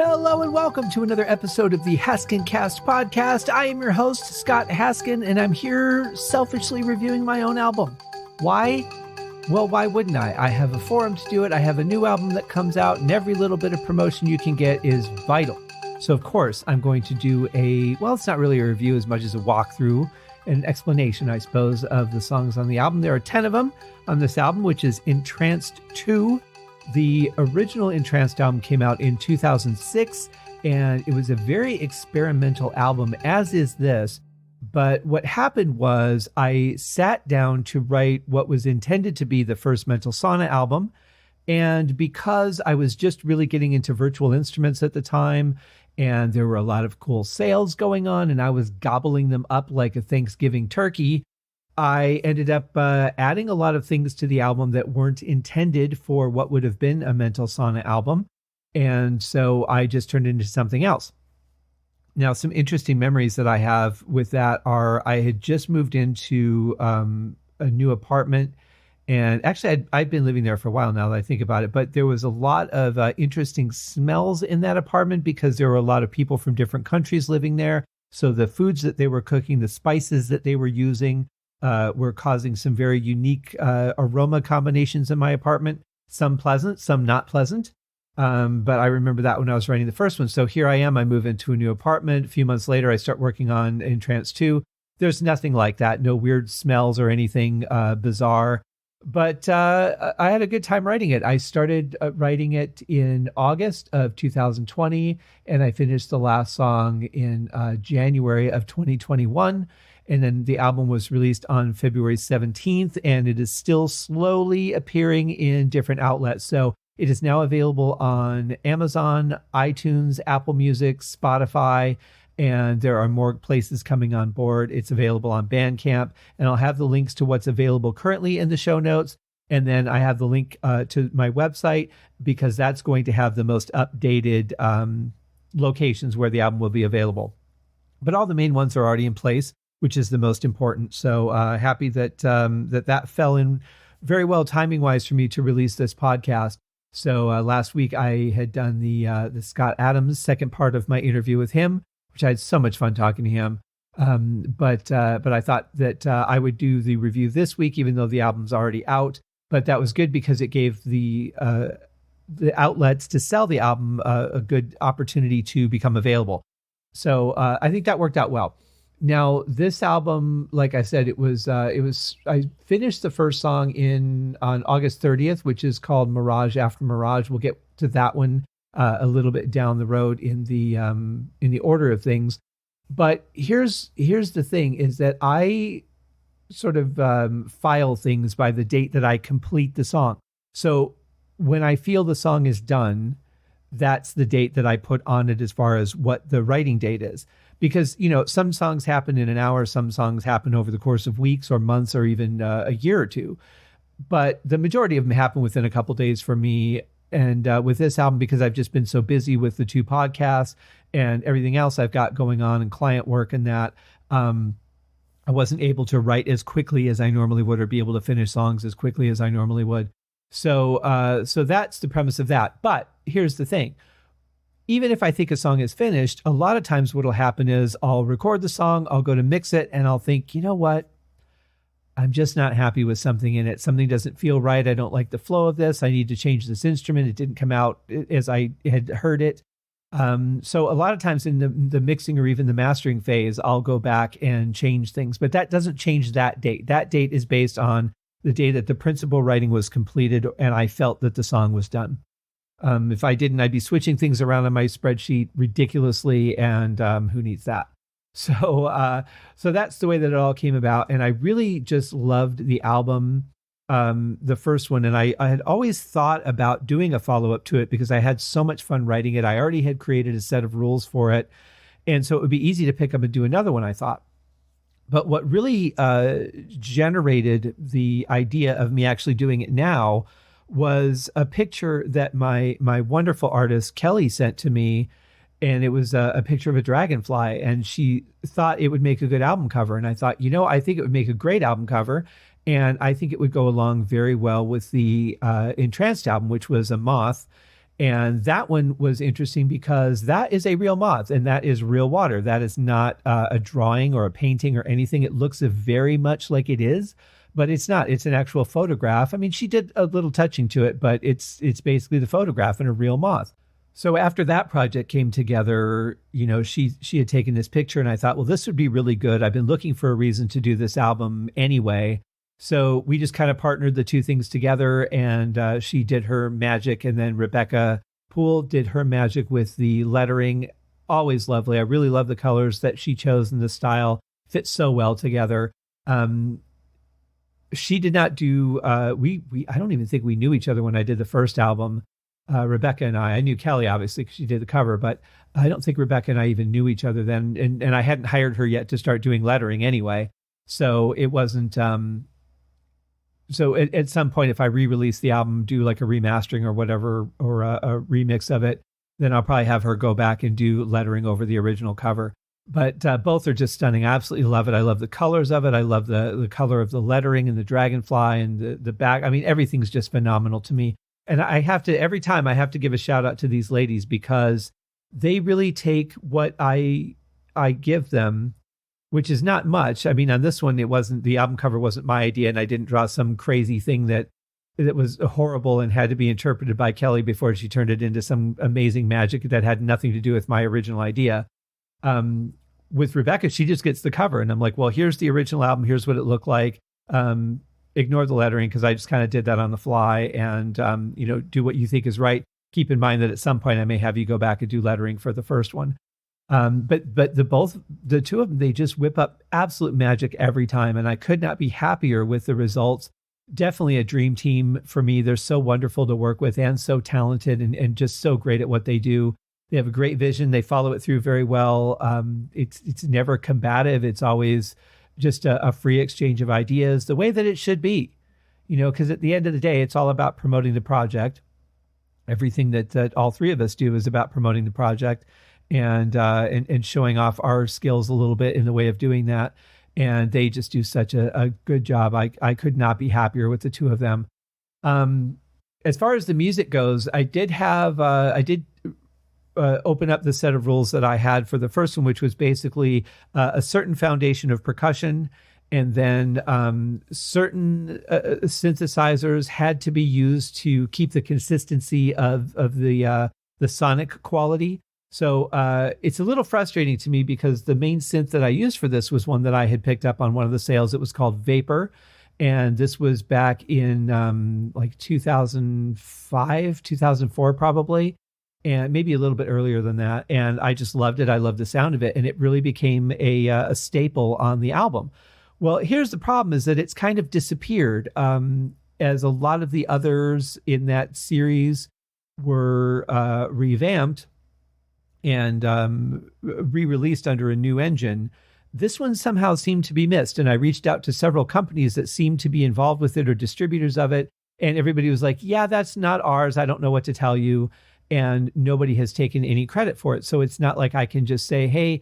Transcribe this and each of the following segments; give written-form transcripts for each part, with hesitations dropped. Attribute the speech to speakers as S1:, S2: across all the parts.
S1: Hello and welcome to another episode of the HaskinCast Podcast. I am your host, Scott Haskin, and I'm here selfishly reviewing my own album. Why? Well, why wouldn't I? I have a forum to do it. I have a new album that comes out, and every little bit of promotion you can get is vital. So, of course, I'm going to do it's not really a review as much as a walkthrough, an explanation, I suppose, of the songs on the album. There are 10 of them on this album, which is En-Tranced II. The original En-Tranced album came out in 2006, and it was a very experimental album, as is this. But what happened was I sat down to write what was intended to be the first Mental Sauna album. And because I was just really getting into virtual instruments at the time, and there were a lot of cool sales going on, and I was gobbling them up like a Thanksgiving turkey, I ended up adding a lot of things to the album that weren't intended for what would have been a Mental Sauna album. And so I just turned it into something else. Now, some interesting memories that I have with that are I had just moved into a new apartment. And actually, I'd been living there for a while now that I think about it. But there was a lot of interesting smells in that apartment because there were a lot of people from different countries living there. So the foods that they were cooking, the spices that they were using, were causing some very unique aroma combinations in my apartment, some pleasant, some not pleasant. But I remember that when I was writing the first one. So here I am, I move into a new apartment. A few months later, I start working on En-Tranced II. There's nothing like that, no weird smells or anything bizarre. But I had a good time writing it. I started writing it in August of 2020, and I finished the last song in January of 2021. And then the album was released on February 17th, and it is still slowly appearing in different outlets. So it is now available on Amazon, iTunes, Apple Music, Spotify, and there are more places coming on board. It's available on Bandcamp, and I'll have the links to what's available currently in the show notes. And then I have the link to my website because that's going to have the most updated locations where the album will be available. But all the main ones are already in place, which is the most important. So happy that that fell in very well timing-wise for me to release this podcast. So last week I had done the Scott Adams second part of my interview with him, which I had so much fun talking to him. But I thought that I would do the review this week, even though the album's already out. But that was good because it gave the outlets to sell the album a good opportunity to become available. So I think that worked out well. Now, this album, like I said, I finished the first song on August 30th, which is called Mirage After Mirage. We'll get to that one a little bit down the road in the order of things. But here's the thing is that I sort of file things by the date that I complete the song. So when I feel the song is done, that's the date that I put on it as far as what the writing date is. Because, some songs happen in an hour, some songs happen over the course of weeks or months or even a year or two. But the majority of them happen within a couple days for me. And with this album, because I've just been so busy with the 2 podcasts and everything else I've got going on and client work and that, I wasn't able to write as quickly as I normally would or be able to finish songs as quickly as I normally would. So that's the premise of that. But here's the thing. Even if I think a song is finished, a lot of times what will happen is I'll record the song, I'll go to mix it, and I'll think, you know what? I'm just not happy with something in it. Something doesn't feel right. I don't like the flow of this. I need to change this instrument. It didn't come out as I had heard it. So a lot of times in the mixing or even the mastering phase, I'll go back and change things. But that doesn't change that date. That date is based on the day that the principal writing was completed and I felt that the song was done. If I didn't, I'd be switching things around on my spreadsheet ridiculously, and who needs that? So that's the way that it all came about, and I really just loved the album, the first one, and I had always thought about doing a follow-up to it because I had so much fun writing it. I already had created a set of rules for it, and so it would be easy to pick up and do another one, I thought. But what really generated the idea of me actually doing it now was a picture that my wonderful artist Kelly sent to me, and it was a picture of a dragonfly, and she thought it would make a good album cover. And I thought, I think it would make a great album cover, and I think it would go along very well with the En-Tranced album, which was a moth. And that one was interesting because that is a real moth and that is real water. That is not a drawing or a painting or anything. It looks very much like it is, but it's not. It's an actual photograph. I mean, she did a little touching to it, but it's basically the photograph and a real moth. So after that project came together, she had taken this picture and I thought, well, this would be really good. I've been looking for a reason to do this album anyway. So we just kind of partnered the two things together, and she did her magic, and then Rebecca Poole did her magic with the lettering. Always lovely. I really love the colors that she chose and the style fits so well together. She did not do, I don't even think we knew each other when I did the first album. Rebecca and I knew Kelly obviously because she did the cover, but I don't think Rebecca and I even knew each other then. And I hadn't hired her yet to start doing lettering anyway. So it wasn't, so at some point, if I re-release the album, do like a remastering or whatever, or a remix of it, then I'll probably have her go back and do lettering over the original cover. But both are just stunning. I absolutely love it. I love the colors of it. I love the color of the lettering and the dragonfly and the back. I mean, everything's just phenomenal to me. And every time I have to give a shout out to these ladies because they really take what I give them, which is not much. I mean, on this one, the album cover wasn't my idea, and I didn't draw some crazy thing that was horrible and had to be interpreted by Kelly before she turned it into some amazing magic that had nothing to do with my original idea. With Rebecca, she just gets the cover, and I'm like, well, here's the original album. Here's what it looked like. Ignore the lettering because I just kind of did that on the fly, and do what you think is right. Keep in mind that at some point I may have you go back and do lettering for the first one. But the two of them, they just whip up absolute magic every time. And I could not be happier with the results. Definitely a dream team for me. They're so wonderful to work with and so talented and just so great at what they do. They have a great vision. They follow it through very well. It's never combative. It's always just a free exchange of ideas, the way that it should be, because at the end of the day, it's all about promoting the project. Everything that all three of us do is about promoting the project. And showing off our skills a little bit in the way of doing that. And they just do such a good job. I could not be happier with the two of them. As far as the music goes, I did open up the set of rules that I had for the first one, which was basically a certain foundation of percussion. And then certain synthesizers had to be used to keep the consistency of the sonic quality. So it's a little frustrating to me because the main synth that I used for this was one that I had picked up on one of the sales. It was called Vapor. And this was back in like 2005, 2004 probably, and maybe a little bit earlier than that. And I just loved it. I loved the sound of it. And it really became a staple on the album. Well, here's the problem is that it's kind of disappeared as a lot of the others in that series were revamped and re-released under a new engine. This one somehow seemed to be missed. And I reached out to several companies that seemed to be involved with it or distributors of it. And everybody was like, yeah, that's not ours. I don't know what to tell you. And nobody has taken any credit for it. So it's not like I can just say, hey,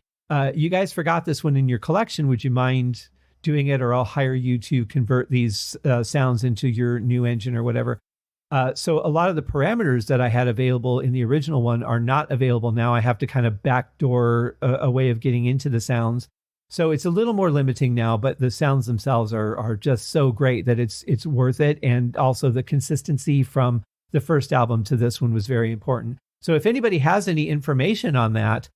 S1: you guys forgot this one in your collection. Would you mind doing it? Or I'll hire you to convert these sounds into your new engine or whatever. So a lot of the parameters that I had available in the original one are not available now. I have to kind of backdoor a way of getting into the sounds. So it's a little more limiting now, but the sounds themselves are just so great that it's worth it. And also the consistency from the first album to this one was very important. So if anybody has any information on that,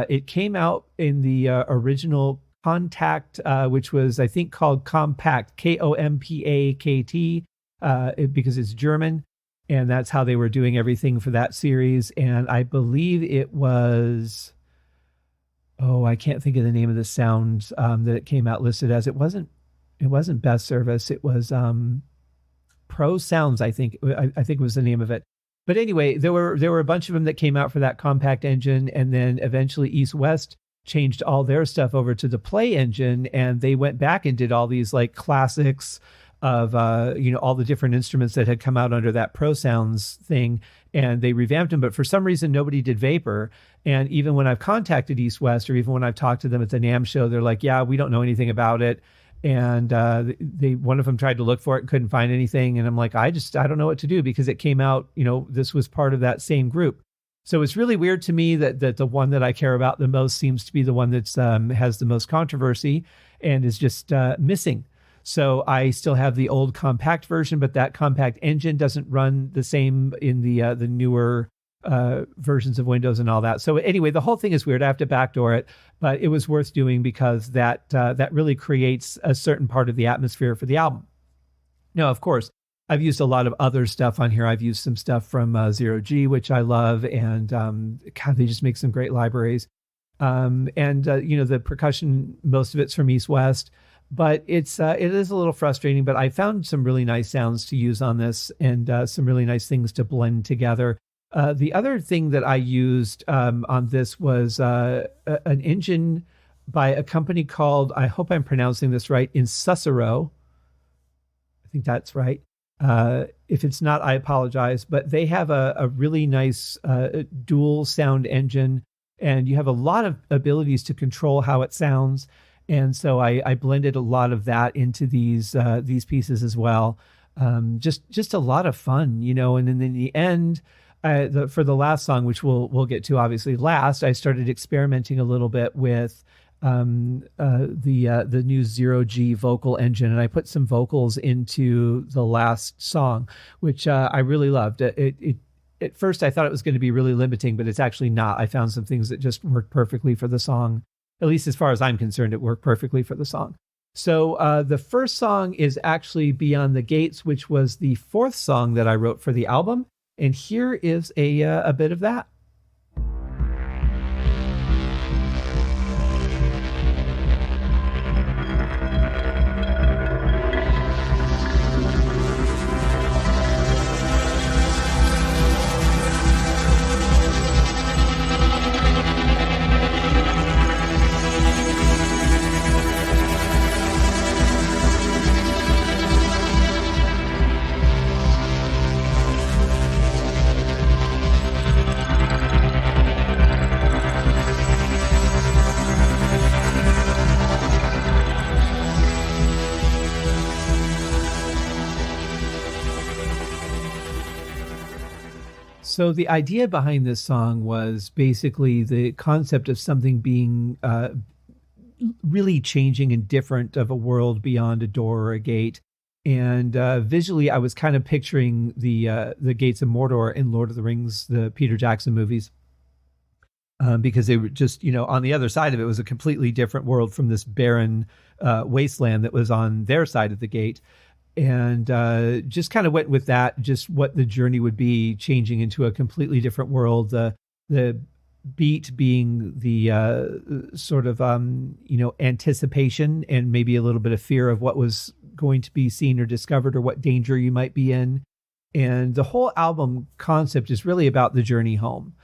S1: it came out in the original Contact, which was, I think, called Compact, Kompakt, because it's German, and that's how they were doing everything for that series. And I believe it was, I can't think of the name of the sound that it came out listed as. It wasn't Best Service. It was Pro Sounds, I think was the name of it. But anyway, there were a bunch of them that came out for that Compact engine, and then eventually East West changed all their stuff over to the Play engine, and they went back and did all these like classics of all the different instruments that had come out under that Pro Sounds thing, and they revamped them. But for some reason, nobody did Vapor. And even when I've contacted East West, or even when I've talked to them at the NAMM show, they're like, yeah, we don't know anything about it. And one of them tried to look for it, couldn't find anything. And I'm like, I don't know what to do, because it came out, this was part of that same group. So it's really weird to me that the one that I care about the most seems to be the one that's has the most controversy and is just missing. So I still have the old compact version, but that compact engine doesn't run the same in the newer versions of Windows and all that. So anyway, the whole thing is weird. I have to backdoor it, but it was worth doing because that really creates a certain part of the atmosphere for the album. Now, of course, I've used a lot of other stuff on here. I've used some stuff from Zero G, which I love, and God, they just make some great libraries. The percussion, most of it's from East West, but it is a little frustrating. But I found some really nice sounds to use on this, and some really nice things to blend together. The other thing that I used on this was an engine by a company called, I hope I'm pronouncing this right, Insusero. I think that's right. If it's not, I apologize. But they have a really nice dual sound engine, and you have a lot of abilities to control how it sounds. And so I blended a lot of that into these pieces as well. Just a lot of fun, And then in the end, for the last song, which we'll get to obviously last, I started experimenting a little bit with the new Zero G vocal engine, and I put some vocals into the last song, which I really loved. At first, I thought it was going to be really limiting, but it's actually not. I found some things that just worked perfectly for the song. At least as far as I'm concerned, it worked perfectly for the song. So the first song is actually Beyond the Gates, which was the fourth song that I wrote for the album. And here is a bit of that. So the idea behind this song was basically the concept of something being really changing and different, of a world beyond a door or a gate. And visually, I was kind of picturing the gates of Mordor in Lord of the Rings, the Peter Jackson movies, because they were just, on the other side of it was a completely different world from this barren wasteland that was on their side of the gate. And just kind of went with that, just what the journey would be, changing into a completely different world. The beat being the sort of, anticipation and maybe a little bit of fear of what was going to be seen or discovered, or what danger you might be in. And the whole album concept is really about the journey home.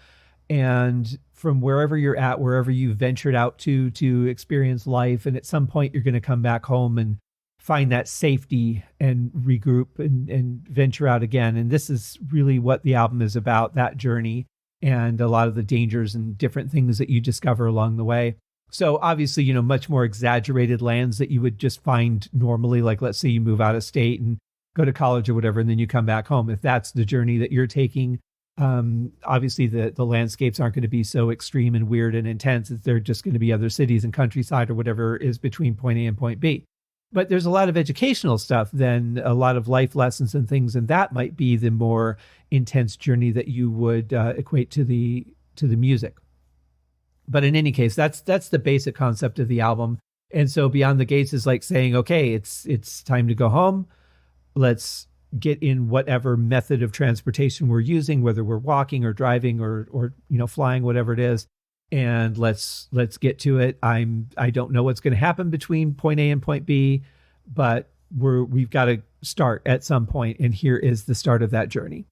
S1: And from wherever you're at, wherever you've ventured out to experience life, and at some point you're going to come back home and find that safety and regroup and venture out again. And this is really what the album is about, that journey and a lot of the dangers and different things that you discover along the way. So obviously, much more exaggerated lands that you would just find normally. Like, let's say you move out of state and go to college or whatever, and then you come back home. If that's the journey that you're taking, obviously the landscapes aren't going to be so extreme and weird and intense. They're just going to be other cities and countryside or whatever is between point A and point B. But there's a lot of educational stuff, then a lot of life lessons and things, and that might be the more intense journey that you would equate to the music. But in any case, that's the basic concept of the album. And so Beyond the Gates is like saying, okay, it's time to go home. Let's get in whatever method of transportation we're using, whether we're walking or driving or flying, whatever it is. And let's get to it. I don't know what's going to happen between point A and point B, but we've got to start at some point, and here is the start of that journey.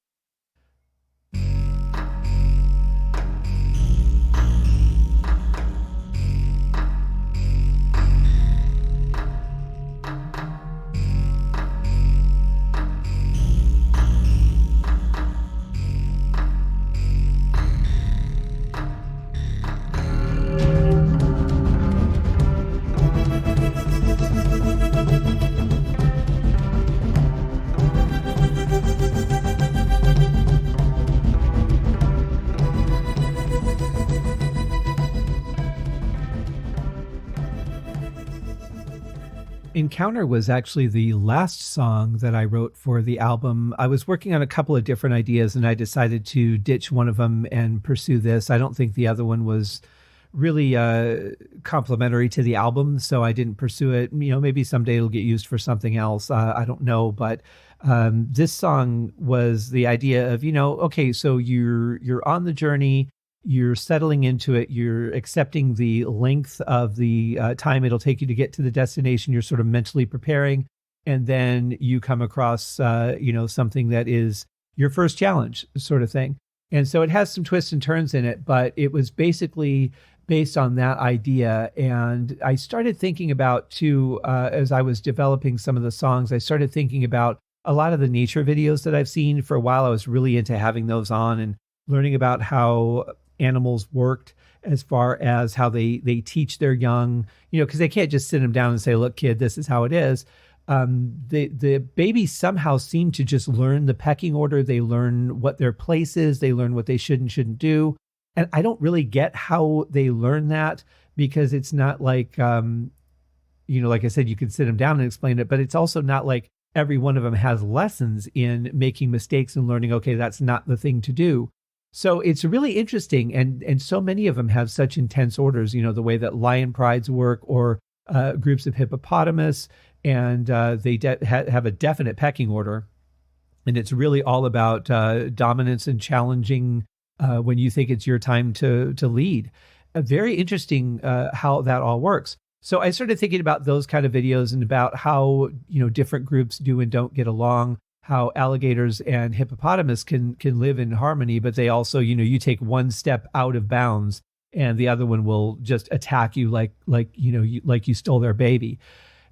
S1: Encounter was actually the last song that I wrote for the album. I was working on a couple of different ideas and I decided to ditch one of them and pursue this. I don't think the other one was really complementary to the album, so I didn't pursue it. Maybe someday it'll get used for something else. I don't know, but this song was the idea of, okay, so you're on the journey, you're settling into it, you're accepting the length of the time it'll take you to get to the destination, you're sort of mentally preparing, and then you come across, something that is your first challenge sort of thing. And so it has some twists and turns in it, but it was basically based on that idea. And I started thinking about, too, as I was developing some of the songs, I started thinking about a lot of the nature videos that I've seen. For a while, I was really into having those on and learning about how animals worked as far as how they teach their young, because they can't just sit them down and say, look, kid, this is how it is. The babies somehow seem to just learn the pecking order. They learn what their place is. They learn what they should and shouldn't do. And I don't really get how they learn that, because it's not like, like I said, you can sit them down and explain it, but it's also not like every one of them has lessons in making mistakes and learning, okay, that's not the thing to do. So it's really interesting. And so many of them have such intense orders, the way that lion prides work, or groups of hippopotamus, and they have a definite pecking order. And it's really all about dominance and challenging when you think it's your time to lead. Very interesting how that all works. So I started thinking about those kind of videos and about how, different groups do and don't get along, how alligators and hippopotamus can live in harmony, but they also, you take one step out of bounds and the other one will just attack you like you stole their baby.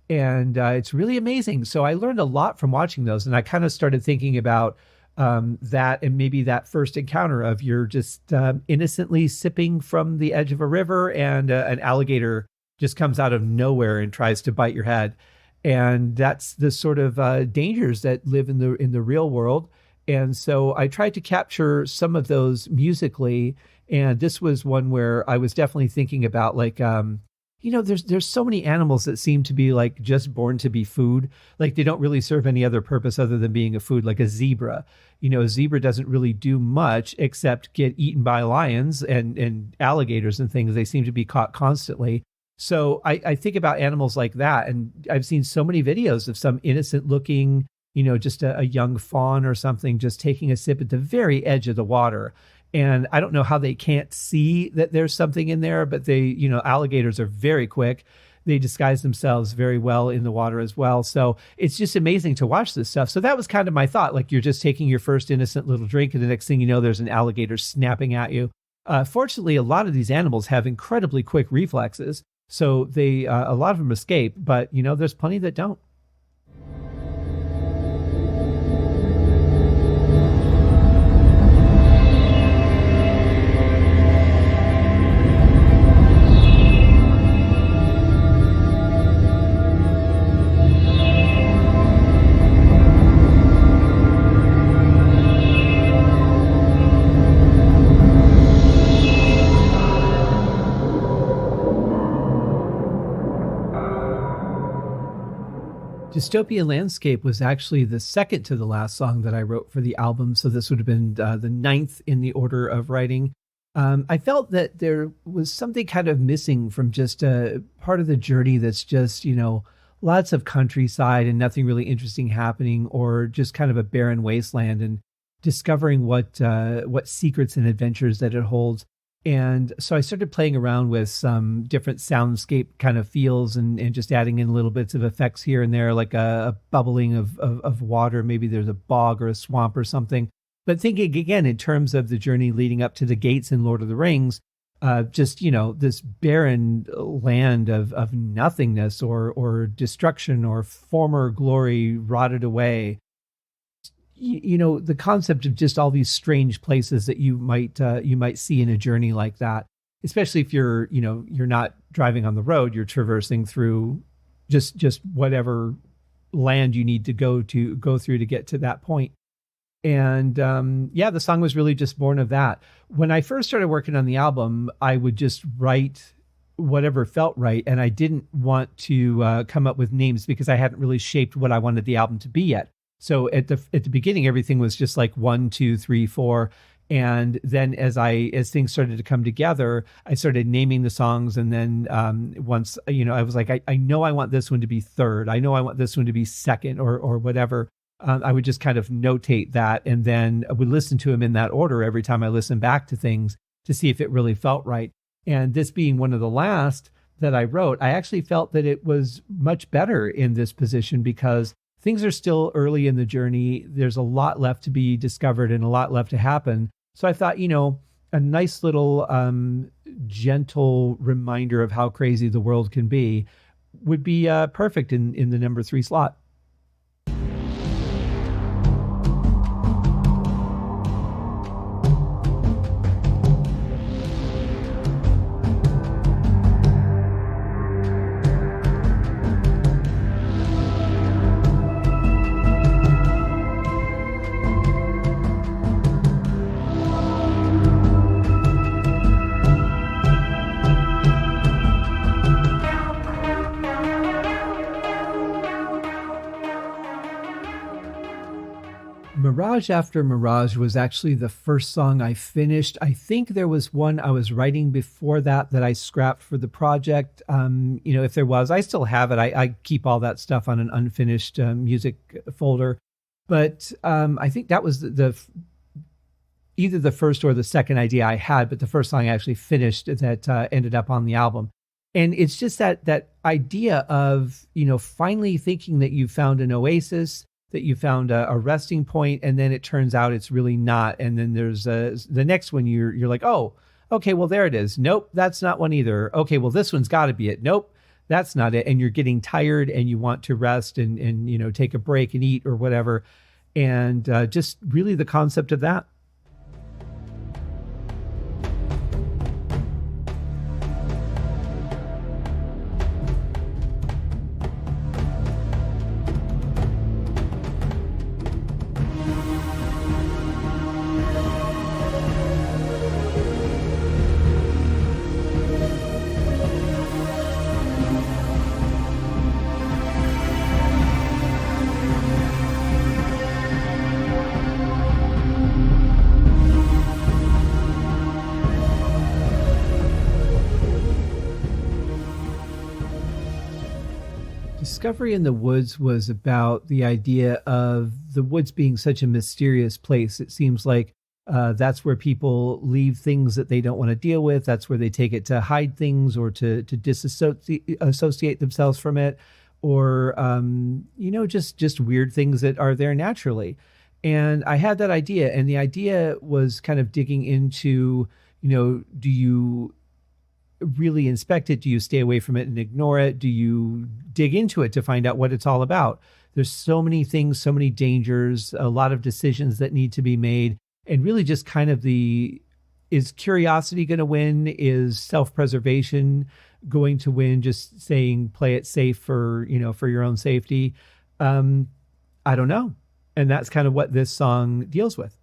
S1: And it's really amazing. So I learned a lot from watching those, and I kind of started thinking about that, and maybe that first encounter of you're just innocently sipping from the edge of a river, and an alligator just comes out of nowhere and tries to bite your head. And that's the sort of dangers that live in the real world. And so I tried to capture some of those musically. And this was one where I was definitely thinking about, like, there's so many animals that seem to be like just born to be food. Like they don't really serve any other purpose other than being a food, like a zebra. A zebra doesn't really do much except get eaten by lions and alligators and things. They seem to be caught constantly. So I think about animals like that. And I've seen so many videos of some innocent looking, just a young fawn or something, just taking a sip at the very edge of the water. And I don't know how they can't see that there's something in there, but alligators are very quick. They disguise themselves very well in the water as well. So it's just amazing to watch this stuff. So that was kind of my thought. Like, you're just taking your first innocent little drink, and the next thing you know, there's an alligator snapping at you. Fortunately, a lot of these animals have incredibly quick reflexes. So a lot of them escape, but there's plenty that don't. Dystopian Landscape was actually the second to the last song that I wrote for the album. So this would have been the ninth in the order of writing. I felt that there was something kind of missing from just a part of the journey that's just, lots of countryside and nothing really interesting happening, or just kind of a barren wasteland, and discovering what secrets and adventures that it holds. And so I started playing around with some different soundscape kind of feels, and just adding in little bits of effects here and there, like a bubbling of water. Maybe there's a bog or a swamp or something. But thinking again in terms of the journey leading up to the gates in Lord of the Rings, just, this barren land of nothingness or destruction or former glory rotted away. The concept of just all these strange places that you might see in a journey like that, especially if you're not driving on the road, you're traversing through just whatever land you need to go through to get to that point. And the song was really just born of that. When I first started working on the album, I would just write whatever felt right. And I didn't want to come up with names because I hadn't really shaped what I wanted the album to be yet. So at the beginning, everything was just like 1, 2, 3, 4. And then as things started to come together, I started naming the songs. And then once, I was like, I know I want this one to be third. I know I want this one to be second or whatever. I would just kind of notate that. And then I would listen to them in that order every time I listened back to things to see if it really felt right. And this being one of the last that I wrote, I actually felt that it was much better in this position because things are still early in the journey. There's a lot left to be discovered and a lot left to happen. So I thought, a nice little gentle reminder of how crazy the world can be would be perfect in the number 3 slot. Mirage After Mirage was actually the first song I finished. I think there was one I was writing before that I scrapped for the project. If there was, I still have it. I keep all that stuff on an unfinished music folder. But I think that was either the first or the second idea I had, but the first song I actually finished that ended up on the album. And it's just that idea of, finally thinking that you found an oasis, that you found a resting point, and then it turns out it's really not. And then there's the next one you're like, oh, okay, well, there it is. Nope, that's not one either. Okay, well, this one's got to be it. Nope, that's not it. And you're getting tired and you want to rest and take a break and eat or whatever. And just really the concept of that. Discovery in the Woods was about the idea of the woods being such a mysterious place. It seems like that's where people leave things that they don't want to deal with. That's where they take it to hide things or to disassociate themselves from it, or just weird things that are there naturally. And I had that idea, and the idea was kind of digging into, do you really inspect it? Do you stay away from it and ignore it? Do you dig into it to find out what it's all about? There's so many things, so many dangers, a lot of decisions that need to be made. And really just kind of is curiosity going to win? Is self-preservation going to win? Just saying, play it safe for your own safety. I don't know. And that's kind of what this song deals with.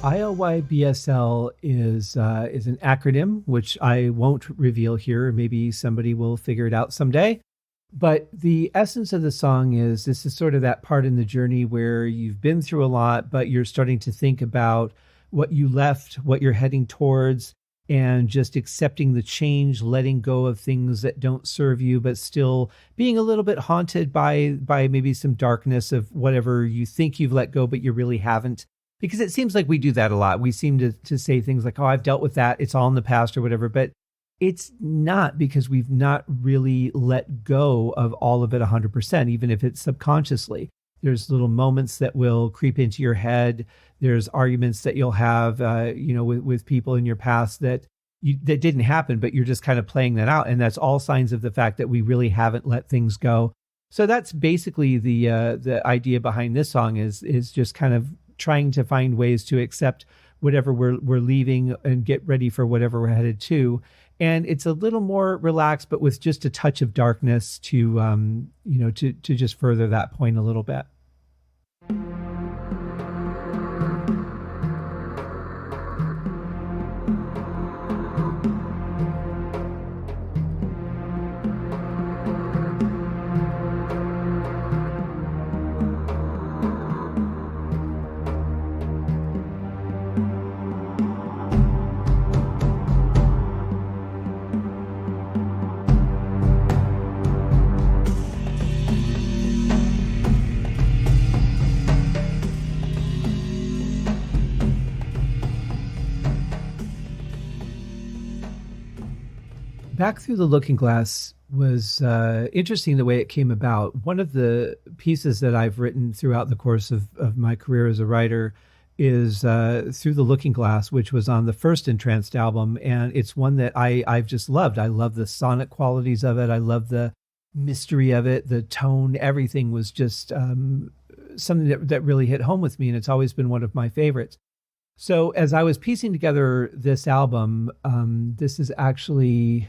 S1: ILYBSL is an acronym, which I won't reveal here. Maybe somebody will figure it out someday. But the essence of the song is this is sort of that part in the journey where you've been through a lot, but you're starting to think about what you left, what you're heading towards, and just accepting the change, letting go of things that don't serve you, but still being a little bit haunted by maybe some darkness of whatever you think you've let go, but you really haven't. Because it seems like we do that a lot. We seem to say things like, oh, I've dealt with that. It's all in the past or whatever. But It's not, because we've not really let go of all of it 100%, even if it's subconsciously. There's little moments that will creep into your head. There's arguments that you'll have, with people in your past that didn't happen, but you're just kind of playing that out. And that's all signs of the fact that we really haven't let things go. So that's basically the idea behind this song is just kind of trying to find ways to accept whatever we're leaving and get ready for whatever we're headed to. And it's a little more relaxed, but with just a touch of darkness to just further that point a little bit. Back Through the Looking Glass was interesting the way it came about. One of the pieces that I've written throughout the course of my career as a writer is Through the Looking Glass, which was on the first En-Tranced album. And it's one that I've just loved. I love the sonic qualities of it. I love the mystery of it, the tone. Everything was just something that really hit home with me. And it's always been one of my favorites. So as I was piecing together this album, this is actually...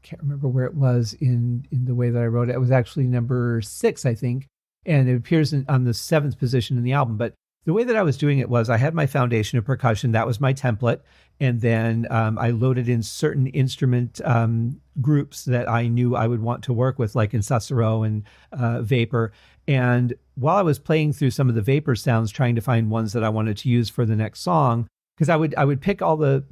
S1: can't remember where it was in the way that I wrote it. It was actually number 6, I think, and it appears on the 7th position in the album. But the way that I was doing it was I had my foundation of percussion. That was my template. And then I loaded in certain instrument groups that I knew I would want to work with, like in Sussurro and Vapor. And while I was playing through some of the Vapor sounds, trying to find ones that I wanted to use for the next song, because I would pick all the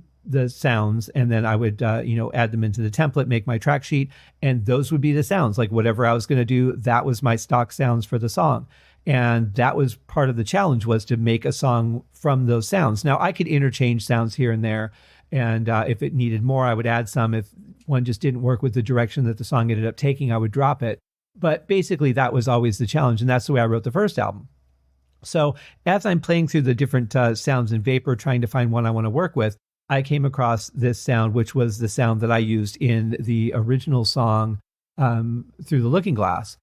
S1: sounds, and then I would, add them into the template, make my track sheet, and those would be the sounds. Like whatever I was going to do, that was my stock sounds for the song. And that was part of the challenge, was to make a song from those sounds. Now I could interchange sounds here and there. And if it needed more, I would add some. If one just didn't work with the direction that the song ended up taking, I would drop it. But basically that was always the challenge. And that's the way I wrote the first album. So as I'm playing through the different sounds in Vapor, trying to find one I want to work with, I came across this sound, which was the sound that I used in the original song, Through the Looking Glass.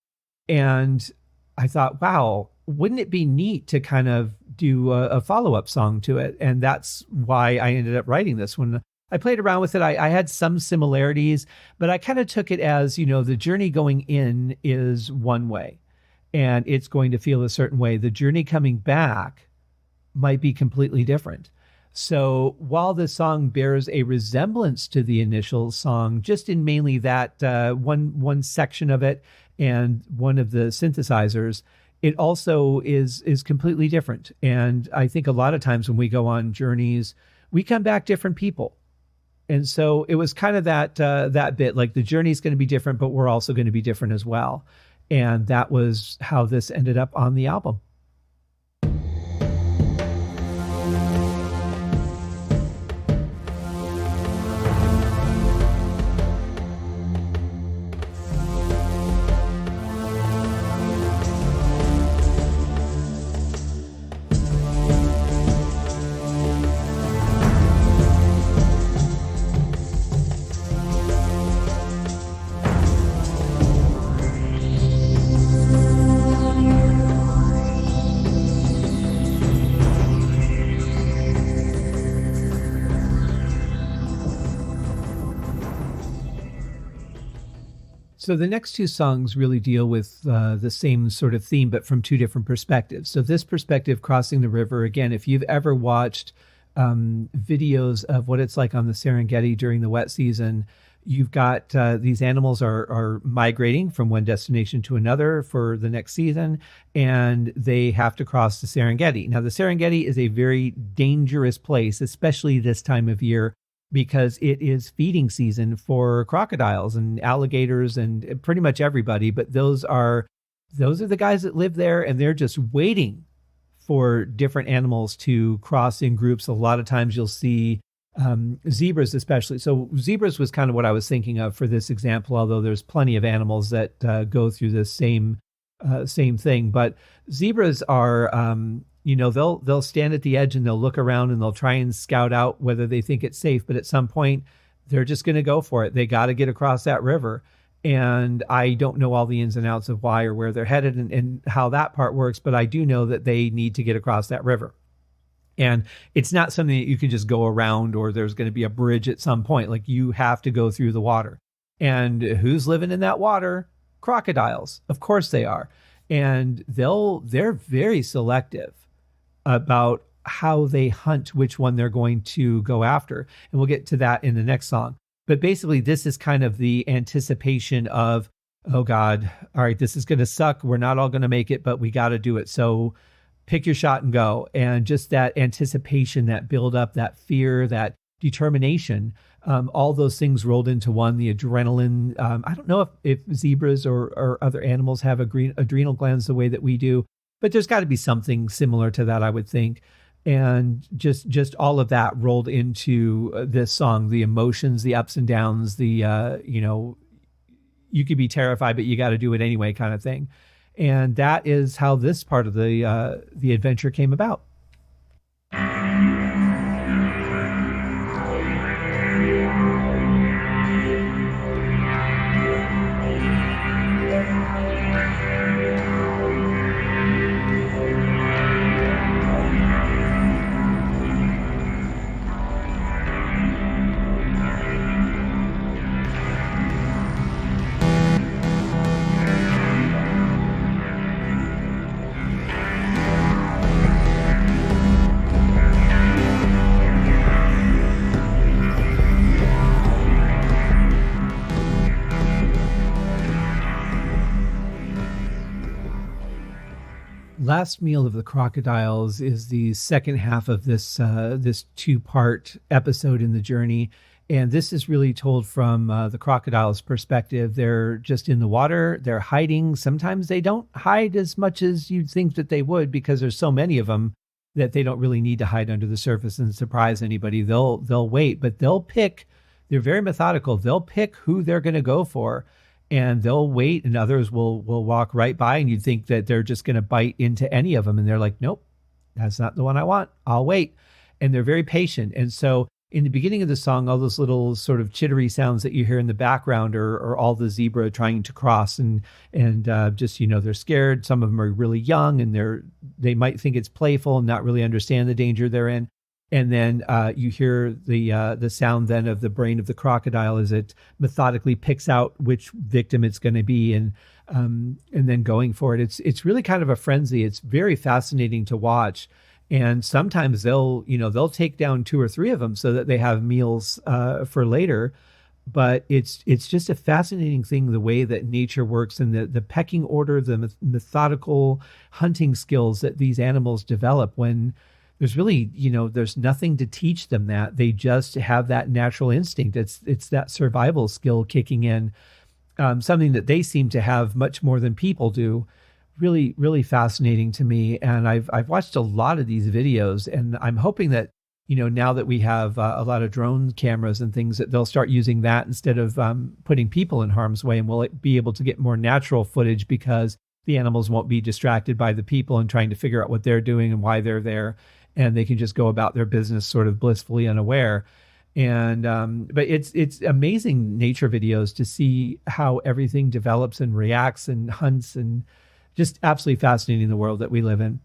S1: And I thought, wow, wouldn't it be neat to kind of do a follow-up song to it? And that's why I ended up writing this one. I played around with it. I had some similarities, but I kind of took it as, the journey going in is one way, and it's going to feel a certain way. The journey coming back might be completely different. So while the song bears a resemblance to the initial song, just in mainly that one section of it and one of the synthesizers, it also is completely different. And I think a lot of times when we go on journeys, we come back different people. And so it was kind of that bit, like the journey is going to be different, but we're also going to be different as well. And that was how this ended up on the album. So the next two songs really deal with the same sort of theme, but from two different perspectives. So this perspective, Crossing the River, again, if you've ever watched videos of what it's like on the Serengeti during the wet season, you've got these animals are migrating from one destination to another for the next season, and they have to cross the Serengeti. Now, the Serengeti is a very dangerous place, especially this time of year, because it is feeding season for crocodiles and alligators and pretty much everybody. But those are the guys that live there, and they're just waiting for different animals to cross in groups. A lot of times you'll see Zebras especially. So zebras was kind of what I was thinking of for this example, although there's plenty of animals that go through the same thing. But zebras are, they'll stand at the edge and they'll look around and they'll try and scout out whether they think it's safe. But at some point, they're just going to go for it. They got to get across that river. And I don't know all the ins and outs of why or where they're headed and how that part works, but I do know that they need to get across that river. And it's not something that you can just go around or there's going to be a bridge at some point. Like, you have to go through the water. And who's living in that water? Crocodiles. Of course they are. And they're very selective about how they hunt which one they're going to go after. And we'll get to that in the next song. But basically, this is kind of the anticipation of, oh God, all right, this is going to suck. We're not all going to make it, but we got to do it. So pick your shot and go. And just that anticipation, that build up, that fear, that determination, all those things rolled into one. The adrenaline. I don't know if zebras or other animals have adrenal glands the way that we do, but there's got to be something similar to that, I would think. And just all of that rolled into this song, the emotions, the ups and downs, the, you could be terrified, but you got to do it anyway kind of thing. And that is how this part of the adventure came about. Last Meal of the Crocodiles is the second half of this two-part episode in the journey. And this is really told from the crocodiles' perspective. They're just in the water. They're hiding. Sometimes they don't hide as much as you'd think that they would because there's so many of them that they don't really need to hide under the surface and surprise anybody. They'll wait, but they'll pick. They're very methodical. They'll pick who they're going to go for. And they'll wait, and others will walk right by, and you'd think that they're just going to bite into any of them. And they're like, nope, that's not the one I want. I'll wait. And they're very patient. And so in the beginning of the song, all those little sort of chittery sounds that you hear in the background are all the zebra trying to cross and just, they're scared. Some of them are really young, and they might think it's playful and not really understand the danger they're in. And then you hear the sound then of the brain of the crocodile as it methodically picks out which victim it's going to be, and then going for it. It's really kind of a frenzy. It's very fascinating to watch. And sometimes they'll take down 2 or 3 of them so that they have meals for later. But it's just a fascinating thing, the way that nature works and the pecking order, the methodical hunting skills that these animals develop when there's really, there's nothing to teach them that. They just have that natural instinct. It's that survival skill kicking in, something that they seem to have much more than people do. Really, really fascinating to me. And I've watched a lot of these videos, and I'm hoping that, now that we have a lot of drone cameras and things, that they'll start using that instead of putting people in harm's way, and we'll be able to get more natural footage because the animals won't be distracted by the people and trying to figure out what they're doing and why they're there. And they can just go about their business sort of blissfully unaware. And but it's amazing nature videos to see how everything develops and reacts and hunts, and just absolutely fascinating, the world that we live in.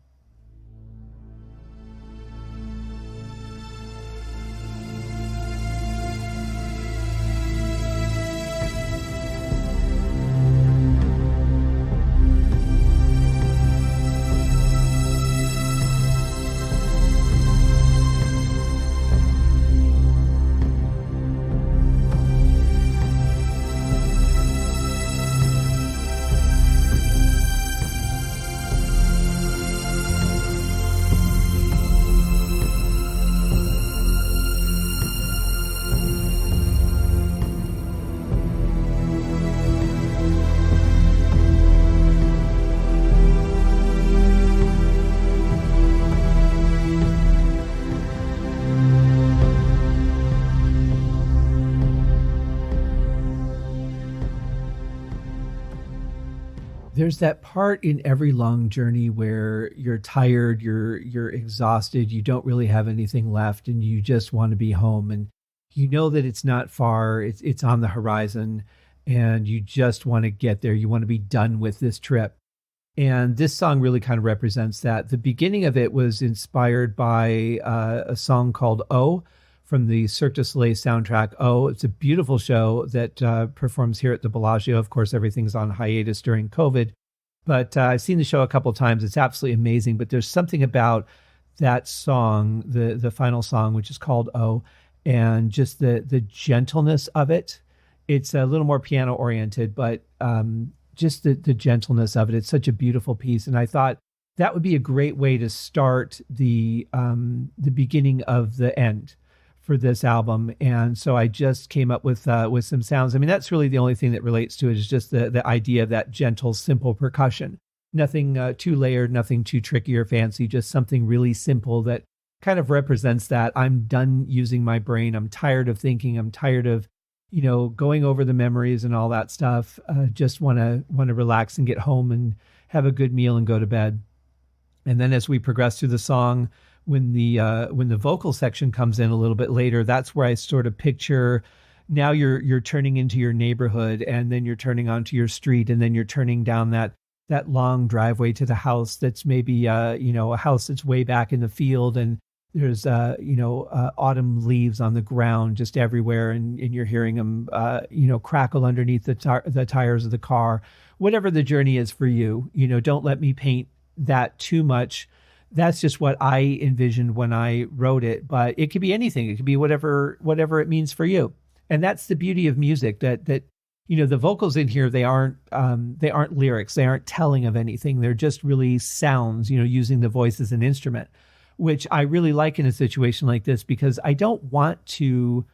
S1: There's that part in every long journey where you're tired, you're exhausted, you don't really have anything left, and you just want to be home. And you know that it's not far, it's on the horizon, and you just want to get there. You want to be done with this trip. And this song really kind of represents that. The beginning of it was inspired by a song called "Oh" from the Cirque du Soleil soundtrack. "Oh," it's a beautiful show that performs here at the Bellagio. Of course, everything's on hiatus during COVID, but I've seen the show a couple of times. It's absolutely amazing. But there's something about that song, the final song, which is called "Oh," and just the gentleness of it. It's a little more piano oriented, but just the gentleness of it. It's such a beautiful piece. And I thought that would be a great way to start the beginning of the end for this album. And so I just came up with some sounds. I mean, that's really the only thing that relates to it, is just the idea of that gentle, simple percussion. Nothing too layered, nothing too tricky or fancy, just something really simple that kind of represents that I'm done using my brain. I'm tired of thinking. I'm tired of going over the memories and all that stuff. Just want to relax and get home and have a good meal and go to bed. And then as we progress through the song, when the vocal section comes in a little bit later, that's where I sort of picture now you're turning into your neighborhood, and then you're turning onto your street, and then you're turning down that long driveway to the house that's maybe a house that's way back in the field, and there's autumn leaves on the ground just everywhere, and you're hearing them crackle underneath the tires of the car. Whatever the journey is for you, don't let me paint that too much. That's just what I envisioned when I wrote it, but it could be anything. It could be whatever it means for you. And that's the beauty of music, that the vocals in here, they aren't lyrics. They aren't telling of anything. They're just really sounds, using the voice as an instrument, which I really like in a situation like this, because I don't want to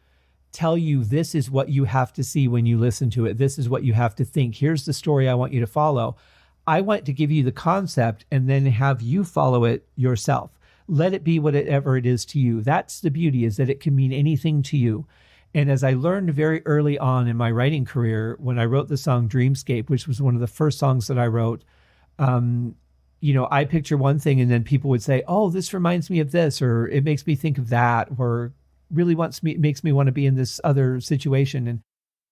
S1: tell you this is what you have to see when you listen to it. This is what you have to think. Here's the story I want you to follow. I want to give you the concept and then have you follow it yourself. Let it be whatever it is to you. That's the beauty, is that it can mean anything to you. And as I learned very early on in my writing career, when I wrote the song Dreamscape, which was one of the first songs that I wrote, I picture one thing and then people would say, oh, this reminds me of this, or it makes me think of that, or really makes me want to be in this other situation. And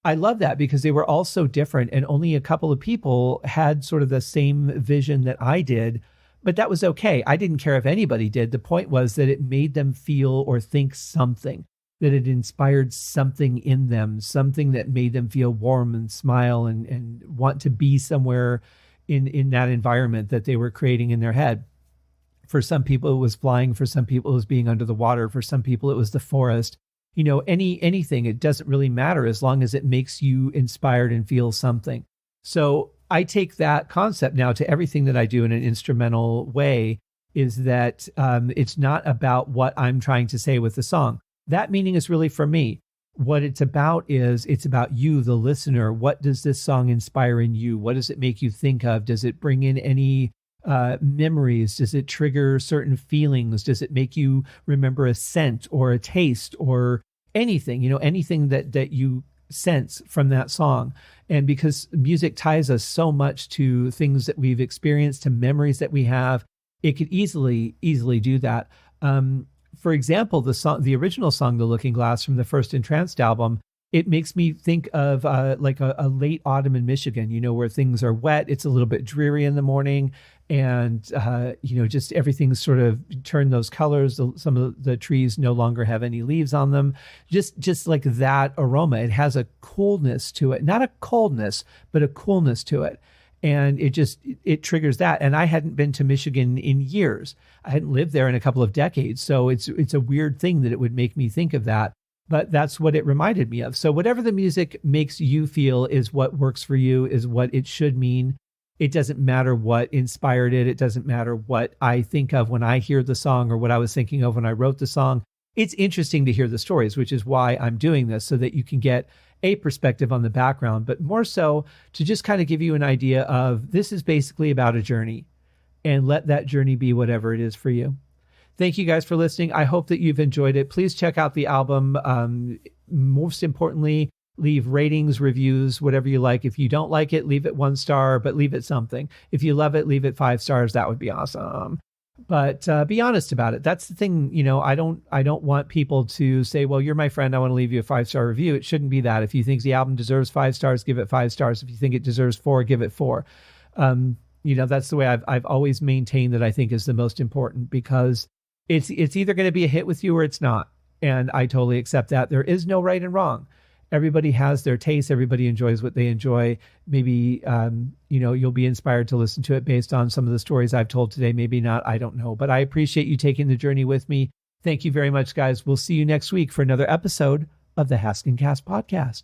S1: I love that, because they were all so different, and only a couple of people had sort of the same vision that I did, but that was okay. I didn't care if anybody did. The point was that it made them feel or think something, that it inspired something in them, something that made them feel warm and smile and want to be somewhere in that environment that they were creating in their head. For some people, it was flying. For some people, it was being under the water. For some people, it was the forest. Anything, it doesn't really matter as long as it makes you inspired and feel something. So I take that concept now to everything that I do in an instrumental way, is that it's not about what I'm trying to say with the song. That meaning is really for me. What it's about is it's about you, the listener. What does this song inspire in you? What does it make you think of? Does it bring in any memories? Does it trigger certain feelings? Does it make you remember a scent or a taste or anything, anything that you sense from that song? And because music ties us so much to things that we've experienced, to memories that we have, it could easily do that. For example, the original song, The Looking Glass, from the first En-Tranced album, it makes me think of like a late autumn in Michigan, where things are wet. It's a little bit dreary in the morning, and just everything's sort of turned those colors. Some of the trees no longer have any leaves on them. Just like that aroma. It has a coolness to it, not a coldness, but a coolness to it. And it triggers that. And I hadn't been to Michigan in years. I hadn't lived there in a couple of decades. So it's a weird thing that it would make me think of that. But that's what it reminded me of. So whatever the music makes you feel is what works for you, is what it should mean. It doesn't matter what inspired it. It doesn't matter what I think of when I hear the song or what I was thinking of when I wrote the song. It's interesting to hear the stories, which is why I'm doing this, so that you can get a perspective on the background, but more so to just kind of give you an idea of this is basically about a journey, and let that journey be whatever it is for you. Thank you guys for listening. I hope that you've enjoyed it. Please check out the album. Most importantly, leave ratings, reviews, whatever you like. If you don't like it, leave it 1 star, but leave it something. If you love it, leave it 5 stars. That would be awesome. But be honest about it. That's the thing. I don't want people to say, well, you're my friend, I want to leave you a 5-star review. It shouldn't be that. If you think the album deserves 5 stars, give it 5 stars. If you think it deserves 4, give it 4. That's the way I've always maintained that I think is the most important, because it's either going to be a hit with you or it's not. And I totally accept that. There is no right and wrong. Everybody has their taste. Everybody enjoys what they enjoy. Maybe, you'll be inspired to listen to it based on some of the stories I've told today. Maybe not. I don't know. But I appreciate you taking the journey with me. Thank you very much, guys. We'll see you next week for another episode of the HaskinCast Podcast.